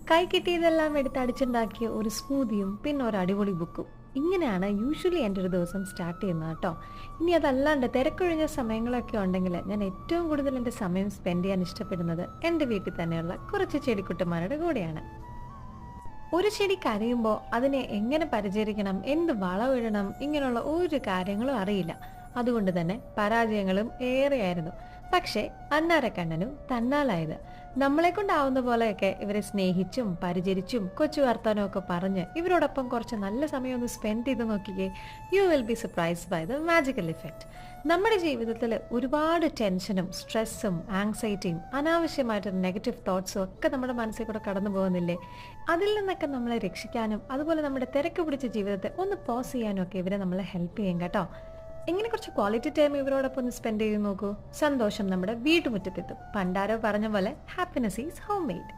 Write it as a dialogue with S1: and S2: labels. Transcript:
S1: കൈ കിട്ടിയതെല്ലാം എടുത്ത് അടിച്ചുണ്ടാക്കിയ ഒരു സ്മൂതിയും പിന്നെ ഒരു അടിപൊളി ബുക്കും. ഇങ്ങനെയാണ് യൂഷ്വലി എൻ്റെ ഒരു ദിവസം സ്റ്റാർട്ട് ചെയ്യുന്നത് കേട്ടോ. ഇനി അതല്ലാണ്ട് തിരക്കൊഴിഞ്ഞ സമയങ്ങളൊക്കെ ഉണ്ടെങ്കിൽ ഞാൻ ഏറ്റവും കൂടുതൽ എൻ്റെ സമയം സ്പെൻഡ് ചെയ്യാൻ ഇഷ്ടപ്പെടുന്നത് എൻ്റെ വീട്ടിൽ തന്നെയുള്ള കുറച്ച് ചെടിക്കുട്ടന്മാരുടെ കൂടെയാണ്. ഒരു ചെടി കരയുമ്പോൾ അതിനെ എങ്ങനെ പരിചരിക്കണം, എന്ത് വളമിടണം, ഇങ്ങനെയുള്ള ഒരു കാര്യങ്ങളും അറിയില്ല. അതുകൊണ്ട് തന്നെ പരാജയങ്ങളും ഏറെയായിരുന്നു. പക്ഷേ അന്നാരക്കണ്ണനും തന്നാലായത്. നമ്മളെ കൊണ്ടാവുന്ന പോലെയൊക്കെ ഇവരെ സ്നേഹിച്ചും പരിചരിച്ചും കൊച്ചു വർത്താനവും ഒക്കെ പറഞ്ഞ് ഇവരോടൊപ്പം കുറച്ച് നല്ല സമയം ഒന്ന് സ്പെൻഡ് ചെയ്ത് നോക്കിക്കേ. You will be surprised by the magical effect. നമ്മുടെ ജീവിതത്തിൽ ഒരുപാട് ടെൻഷനും സ്ട്രെസ്സും ആങ്സൈറ്റിയും അനാവശ്യമായിട്ടുള്ള നെഗറ്റീവ് തോട്ട്സും ഒക്കെ നമ്മുടെ മനസ്സിൽ കൂടെ കടന്നു പോകുന്നില്ലേ? അതിൽ നിന്നൊക്കെ നമ്മളെ രക്ഷിക്കാനും അതുപോലെ നമ്മുടെ തിരക്ക് പിടിച്ച ജീവിതത്തെ ഒന്ന് പോസ് ചെയ്യാനും ഒക്കെ ഇവരെ നമ്മളെ ഹെൽപ്പ് ചെയ്യും കേട്ടോ. എങ്ങനെ കുറച്ച് ക്വാളിറ്റി ടൈം ഇവരോടൊപ്പം ഒന്ന് സ്പെൻഡ് ചെയ്ത് നോക്കൂ. സന്തോഷം നമ്മുടെ വീട്ടുമുറ്റത്തെത്തും. പണ്ടാരോ പറഞ്ഞ പോലെ ഹാപ്പിനെസ് ഈസ് ഹോം മെയ്ഡ്.